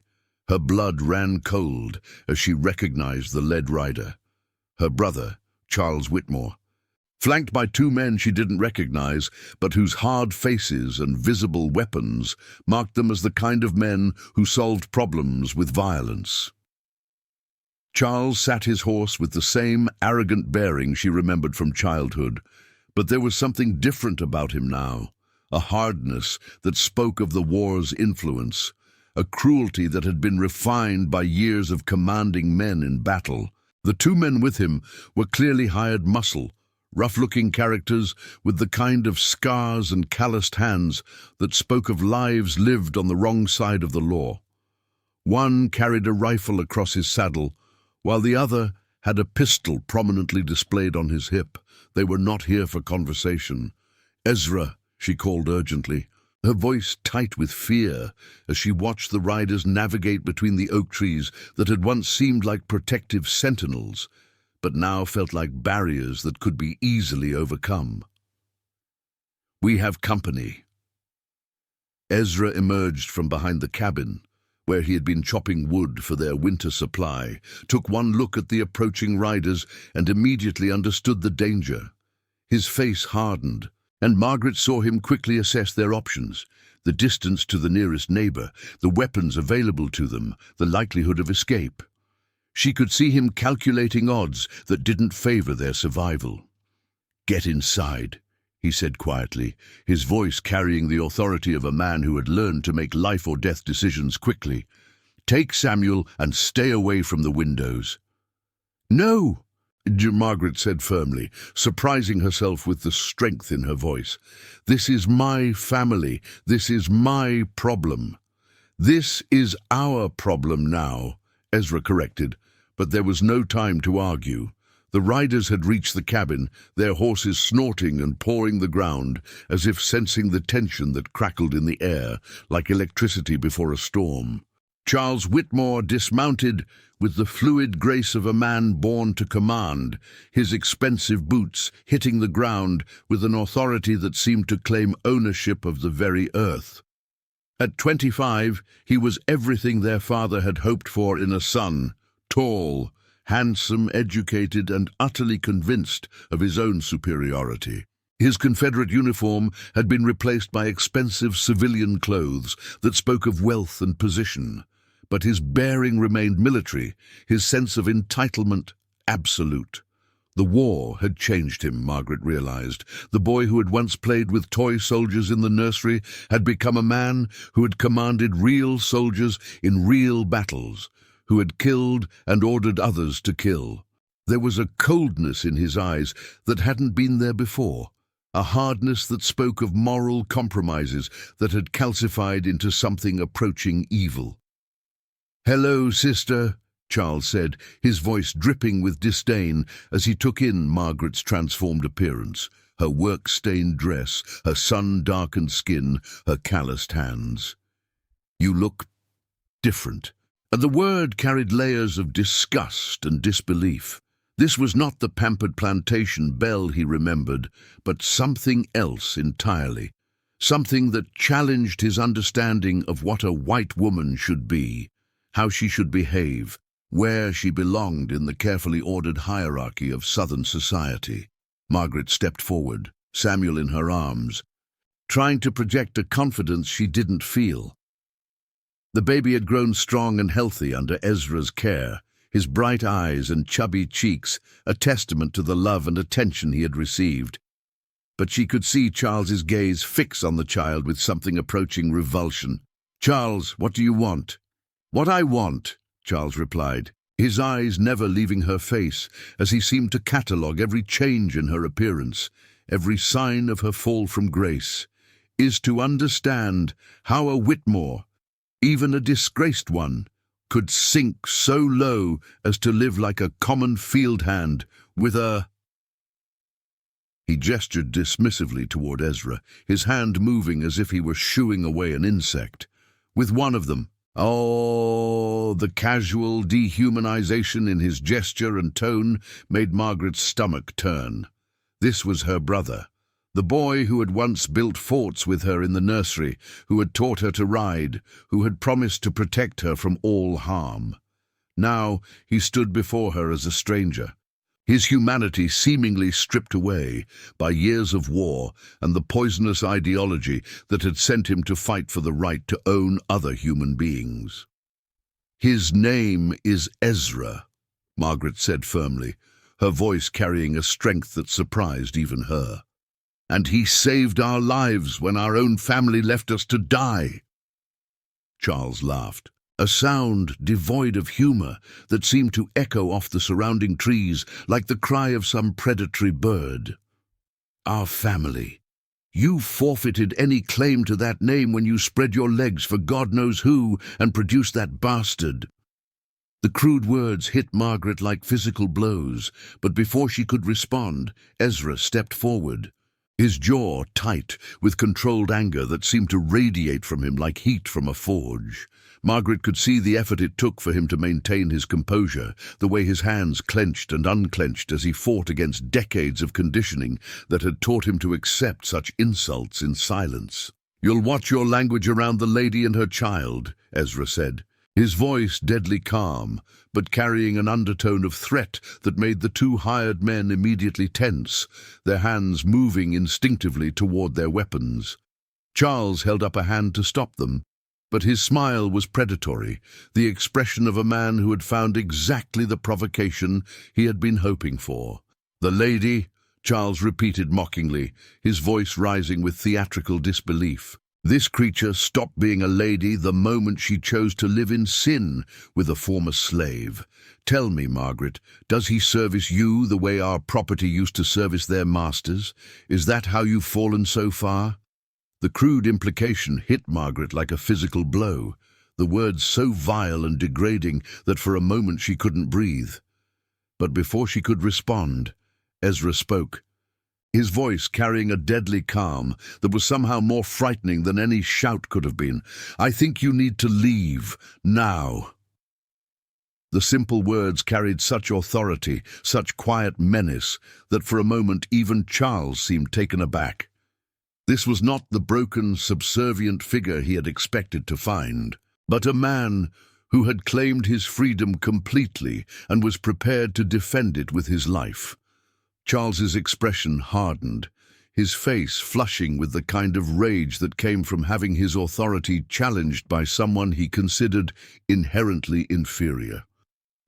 Her blood ran cold as she recognized the led rider, her brother, Charles Whitmore, flanked by 2 men she didn't recognize, but whose hard faces and visible weapons marked them as the kind of men who solved problems with violence. Charles sat his horse with the same arrogant bearing she remembered from childhood, but there was something different about him now, a hardness that spoke of the war's influence, a cruelty that had been refined by years of commanding men in battle. The 2 men with him were clearly hired muscle, rough-looking characters with the kind of scars and calloused hands that spoke of lives lived on the wrong side of the law. One carried a rifle across his saddle, while the other had a pistol prominently displayed on his hip. They were not here for conversation. "Ezra," she called urgently, her voice tight with fear as she watched the riders navigate between the oak trees that had once seemed like protective sentinels, but now felt like barriers that could be easily overcome. "We have company." Ezra emerged from behind the cabin, where he had been chopping wood for their winter supply, took one look at the approaching riders and immediately understood the danger. His face hardened, and Margaret saw him quickly assess their options: the distance to the nearest neighbor, the weapons available to them, the likelihood of escape. She could see him calculating odds that didn't favor their survival. "Get inside," he said quietly, his voice carrying the authority of a man who had learned to make life-or-death decisions quickly. "Take Samuel and stay away from the windows." "No," Margaret said firmly, surprising herself with the strength in her voice. "This is my family. This is my problem." "This is our problem now," Ezra corrected, but there was no time to argue. The riders had reached the cabin, their horses snorting and pawing the ground, as if sensing the tension that crackled in the air, like electricity before a storm. Charles Whitmore dismounted with the fluid grace of a man born to command, his expensive boots hitting the ground with an authority that seemed to claim ownership of the very earth. At 25, he was everything their father had hoped for in a son: tall, handsome, educated, and utterly convinced of his own superiority. His Confederate uniform had been replaced by expensive civilian clothes that spoke of wealth and position. but his bearing remained military, his sense of entitlement absolute. The war had changed him, Margaret realized. The boy who had once played with toy soldiers in the nursery had become a man who had commanded real soldiers in real battles, who had killed and ordered others to kill. There was a coldness in his eyes that hadn't been there before, a hardness that spoke of moral compromises that had calcified into something approaching evil. "Hello, sister," Charles said, his voice dripping with disdain as he took in Margaret's transformed appearance, her work-stained dress, her sun-darkened skin, her calloused hands. "You look different." And the word carried layers of disgust and disbelief. This was not the pampered plantation belle he remembered, but something else entirely. Something that challenged his understanding of what a white woman should be, how she should behave, where she belonged in the carefully ordered hierarchy of Southern society. Margaret stepped forward, Samuel in her arms, trying to project a confidence she didn't feel. The baby had grown strong and healthy under Ezra's care, his bright eyes and chubby cheeks a testament to the love and attention he had received. But she could see Charles's gaze fix on the child with something approaching revulsion. "Charles, what do you want?" "What I want," Charles replied, his eyes never leaving her face as he seemed to catalogue every change in her appearance, every sign of her fall from grace, "is to understand how a Whitmore, even a disgraced one, could sink so low as to live like a common field hand with a—" He gestured dismissively toward Ezra, his hand moving as if he were shooing away an insect. "With one of them." Oh, the casual dehumanization in his gesture and tone made Margaret's stomach turn. This was her brother, the boy who had once built forts with her in the nursery, who had taught her to ride, who had promised to protect her from all harm. Now he stood before her as a stranger, his humanity seemingly stripped away by years of war and the poisonous ideology that had sent him to fight for the right to own other human beings. "His name is Ezra," Margaret said firmly, her voice carrying a strength that surprised even her. "And he saved our lives when our own family left us to die." Charles laughed, a sound devoid of humor that seemed to echo off the surrounding trees like the cry of some predatory bird. "Our family. You forfeited any claim to that name when you spread your legs for God knows who and produced that bastard." The crude words hit Margaret like physical blows, but before she could respond, Ezra stepped forward, his jaw tight with controlled anger that seemed to radiate from him like heat from a forge. Margaret could see the effort it took for him to maintain his composure, the way his hands clenched and unclenched as he fought against decades of conditioning that had taught him to accept such insults in silence. "You'll watch your language around the lady and her child," Ezra said, his voice deadly calm, but carrying an undertone of threat that made the two hired men immediately tense, their hands moving instinctively toward their weapons. Charles held up a hand to stop them, but his smile was predatory, the expression of a man who had found exactly the provocation he had been hoping for. "The lady," Charles repeated mockingly, his voice rising with theatrical disbelief. "This creature stopped being a lady the moment she chose to live in sin with a former slave. Tell me, Margaret, does he service you the way our property used to service their masters? Is that how you've fallen so far?" The crude implication hit Margaret like a physical blow, the words so vile and degrading that for a moment she couldn't breathe. But before she could respond, Ezra spoke, his voice carrying a deadly calm that was somehow more frightening than any shout could have been. "I think you need to leave, now." The simple words carried such authority, such quiet menace, that for a moment even Charles seemed taken aback. This was not the broken, subservient figure he had expected to find, but a man who had claimed his freedom completely and was prepared to defend it with his life. Charles's expression hardened, his face flushing with the kind of rage that came from having his authority challenged by someone he considered inherently inferior.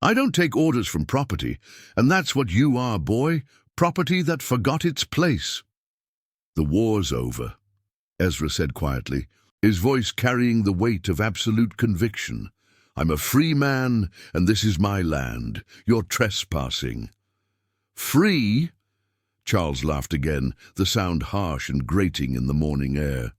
"I don't take orders from property, and that's what you are, boy, property that forgot its place." "The war's over," Ezra said quietly, his voice carrying the weight of absolute conviction. "I'm a free man, and this is my land. You're trespassing." "Free?" Charles laughed again, the sound harsh and grating in the morning air.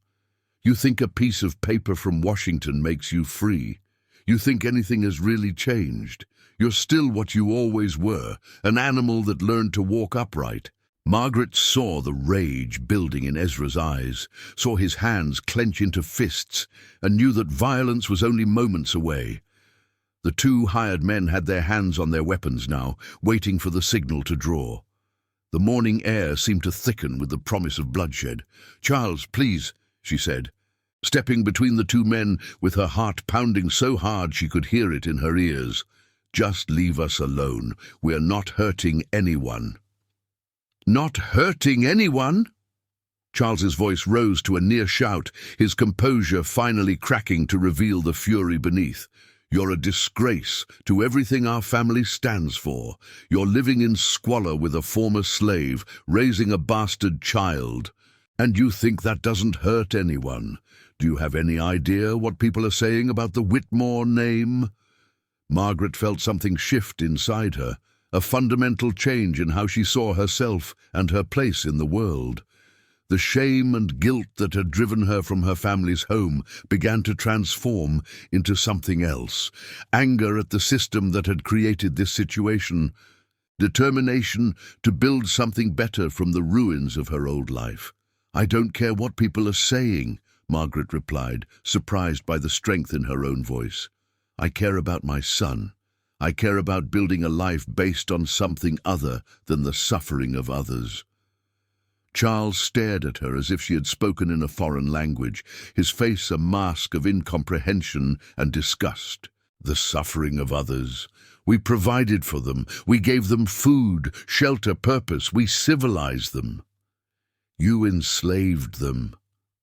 "You think a piece of paper from Washington makes you free? You think anything has really changed? You're still what you always were, an animal that learned to walk upright." Margaret saw the rage building in Ezra's eyes, saw his hands clench into fists, and knew that violence was only moments away. The two hired men had their hands on their weapons now, waiting for the signal to draw. The morning air seemed to thicken with the promise of bloodshed. "Charles, please," she said, stepping between the two men with her heart pounding so hard she could hear it in her ears. "Just leave us alone. We're not hurting anyone." "Not hurting anyone?" Charles's voice rose to a near shout, his composure finally cracking to reveal the fury beneath. "You're a disgrace to everything our family stands for. You're living in squalor with a former slave, raising a bastard child. And you think that doesn't hurt anyone? Do you have any idea what people are saying about the Whitmore name?" Margaret felt something shift inside her, a fundamental change in how she saw herself and her place in the world. The shame and guilt that had driven her from her family's home began to transform into something else. Anger at the system that had created this situation. Determination to build something better from the ruins of her old life. "I don't care what people are saying," Margaret replied, surprised by the strength in her own voice. "I care about my son. I care about building a life based on something other than the suffering of others." Charles stared at her as if she had spoken in a foreign language, his face a mask of incomprehension and disgust. "The suffering of others. We provided for them. We gave them food, shelter, purpose. We civilized them." "You enslaved them,"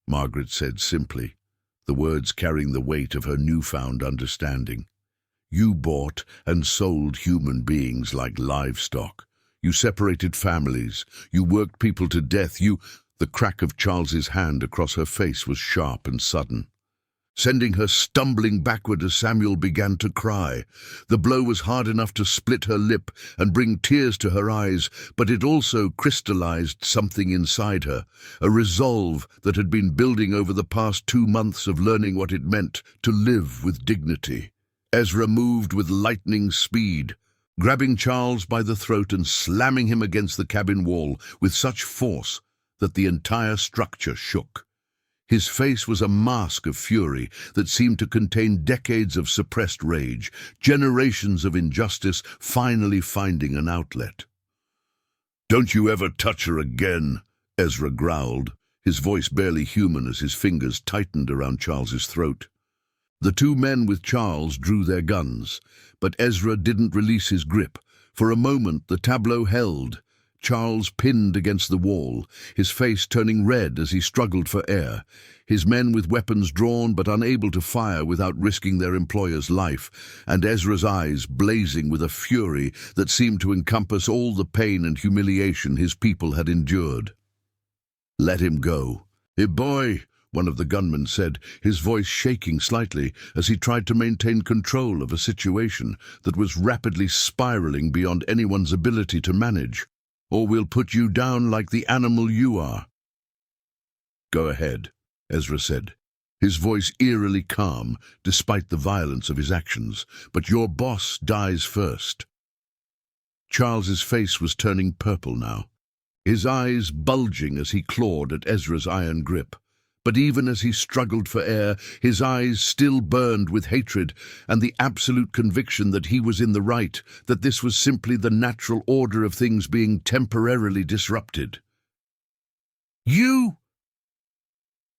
Margaret said simply, the words carrying the weight of her newfound understanding. "You bought and sold human beings like livestock. You separated families. You worked people to death. The crack of Charles's hand across her face was sharp and sudden, sending her stumbling backward as Samuel began to cry. The blow was hard enough to split her lip and bring tears to her eyes, but it also crystallized something inside her, a resolve that had been building over the past 2 months of learning what it meant to live with dignity. Ezra moved with lightning speed, grabbing Charles by the throat and slamming him against the cabin wall with such force that the entire structure shook. His face was a mask of fury that seemed to contain decades of suppressed rage, generations of injustice finally finding an outlet. "Don't you ever touch her again," Ezra growled, his voice barely human as his fingers tightened around Charles's throat. The two men with Charles drew their guns, but Ezra didn't release his grip. For a moment the tableau held, Charles pinned against the wall, his face turning red as he struggled for air, his men with weapons drawn but unable to fire without risking their employer's life, and Ezra's eyes blazing with a fury that seemed to encompass all the pain and humiliation his people had endured. "Let him go." "Hey, boy," one of the gunmen said, his voice shaking slightly as he tried to maintain control of a situation that was rapidly spiraling beyond anyone's ability to manage. "Or we'll put you down like the animal you are." "Go ahead," Ezra said, his voice eerily calm despite the violence of his actions, "but your boss dies first." Charles's face was turning purple now, his eyes bulging as he clawed at Ezra's iron grip. But even as he struggled for air, his eyes still burned with hatred and the absolute conviction that he was in the right, that this was simply the natural order of things being temporarily disrupted. "You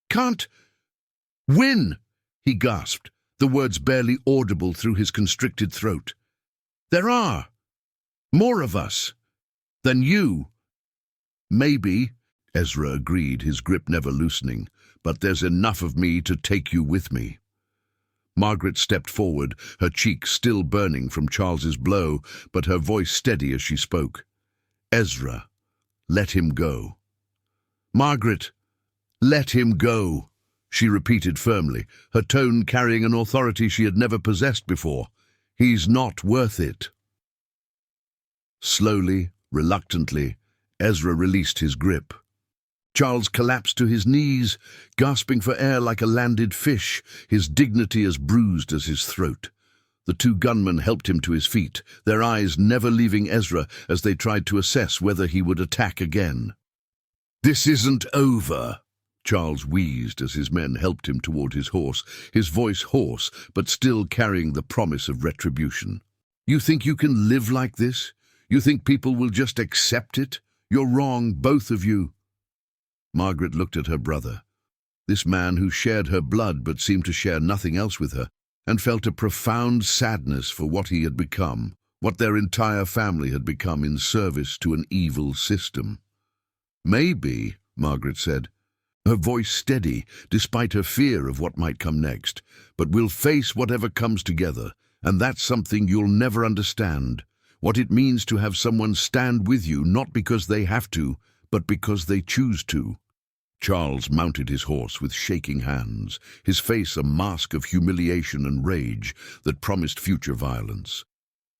can't win," he gasped, the words barely audible through his constricted throat. "There are more of us than you." "Maybe," Ezra agreed, his grip never loosening. "But there's enough of me to take you with me." Margaret stepped forward, her cheek still burning from Charles's blow, but her voice steady as she spoke. "Ezra, let him go." "Margaret, let him go," she repeated firmly, her tone carrying an authority she had never possessed before. "He's not worth it." Slowly, reluctantly, Ezra released his grip. Charles collapsed to his knees, gasping for air like a landed fish, his dignity as bruised as his throat. The two gunmen helped him to his feet, their eyes never leaving Ezra as they tried to assess whether he would attack again. "This isn't over," Charles wheezed as his men helped him toward his horse, his voice hoarse but still carrying the promise of retribution. "You think you can live like this? You think people will just accept it? You're wrong, both of you." Margaret looked at her brother, this man who shared her blood but seemed to share nothing else with her, and felt a profound sadness for what he had become, what their entire family had become in service to an evil system. "Maybe," Margaret said, her voice steady despite her fear of what might come next, "but we'll face whatever comes together, and that's something you'll never understand. What it means to have someone stand with you, not because they have to, but because they choose to." Charles mounted his horse with shaking hands, his face a mask of humiliation and rage that promised future violence.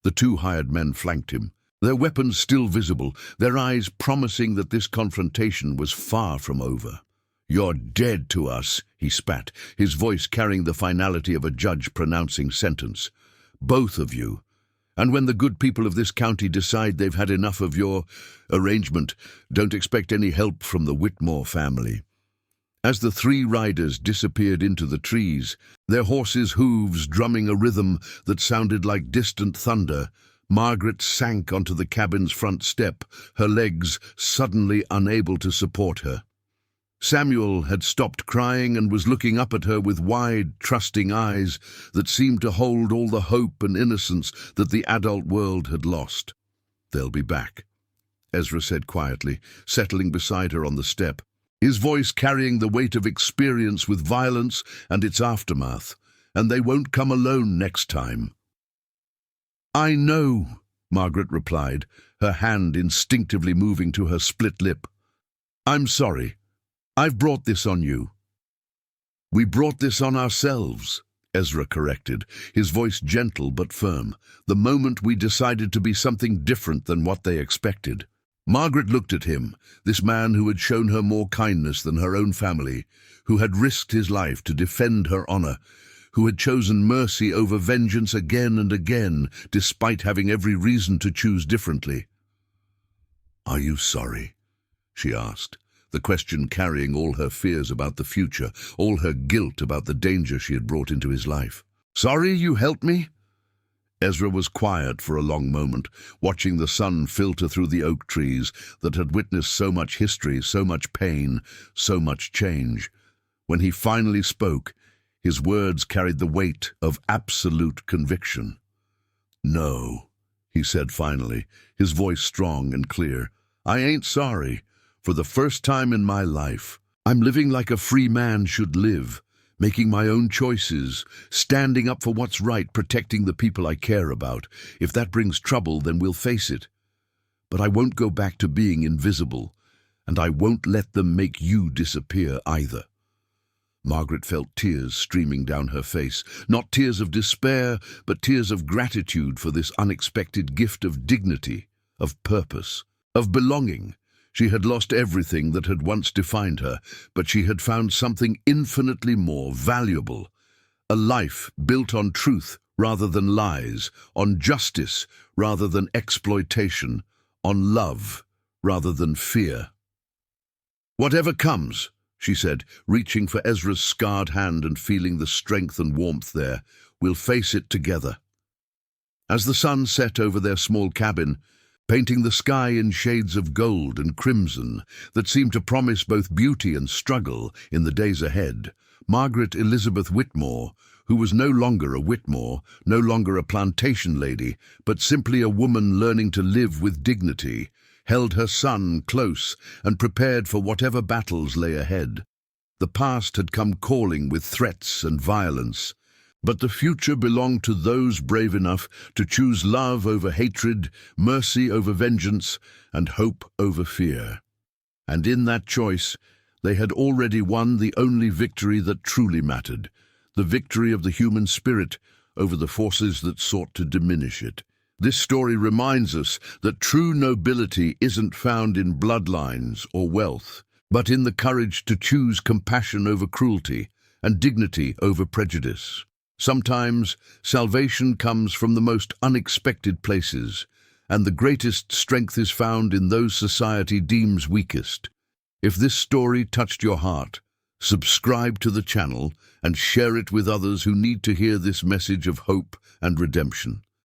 The two hired men flanked him, their weapons still visible, their eyes promising that this confrontation was far from over. "You're dead to us," he spat, his voice carrying the finality of a judge pronouncing sentence. "Both of you. And when the good people of this county decide they've had enough of your arrangement, don't expect any help from the Whitmore family." As the three riders disappeared into the trees, their horses' hooves drumming a rhythm that sounded like distant thunder, Margaret sank onto the cabin's front step, her legs suddenly unable to support her. Samuel had stopped crying and was looking up at her with wide, trusting eyes that seemed to hold all the hope and innocence that the adult world had lost. "They'll be back," Ezra said quietly, settling beside her on the step, his voice carrying the weight of experience with violence and its aftermath. "And they won't come alone next time." "I know," Margaret replied, her hand instinctively moving to her split lip. "I'm sorry. I've brought this on you." "We brought this on ourselves," Ezra corrected, his voice gentle but firm, "the moment we decided to be something different than what they expected." Margaret looked at him, this man who had shown her more kindness than her own family, who had risked his life to defend her honor, who had chosen mercy over vengeance again and again, despite having every reason to choose differently. "Are you sorry?" she asked, the question carrying all her fears about the future, all her guilt about the danger she had brought into his life. "Sorry you helped me?" Ezra was quiet for a long moment, watching the sun filter through the oak trees that had witnessed so much history, so much pain, so much change. When he finally spoke, his words carried the weight of absolute conviction. "No," he said finally, his voice strong and clear. "I ain't sorry. For the first time in my life, I'm living like a free man should live, making my own choices, standing up for what's right, protecting the people I care about. If that brings trouble, then we'll face it. But I won't go back to being invisible, and I won't let them make you disappear either." Margaret felt tears streaming down her face, not tears of despair, but tears of gratitude for this unexpected gift of dignity, of purpose, of belonging. She had lost everything that had once defined her, but she had found something infinitely more valuable. A life built on truth rather than lies, on justice rather than exploitation, on love rather than fear. "Whatever comes," she said, reaching for Ezra's scarred hand and feeling the strength and warmth there, "we'll face it together." As the sun set over their small cabin, painting the sky in shades of gold and crimson that seemed to promise both beauty and struggle in the days ahead, Margaret Elizabeth Whitmore, who was no longer a Whitmore, no longer a plantation lady, but simply a woman learning to live with dignity, held her son close, and prepared for whatever battles lay ahead. The past had come calling with threats and violence, but the future belonged to those brave enough to choose love over hatred, mercy over vengeance, and hope over fear. And in that choice, they had already won the only victory that truly mattered, the victory of the human spirit over the forces that sought to diminish it. This story reminds us that true nobility isn't found in bloodlines or wealth, but in the courage to choose compassion over cruelty and dignity over prejudice. Sometimes salvation comes from the most unexpected places, and the greatest strength is found in those society deems weakest. If this story touched your heart, subscribe to the channel and share it with others who need to hear this message of hope and redemption.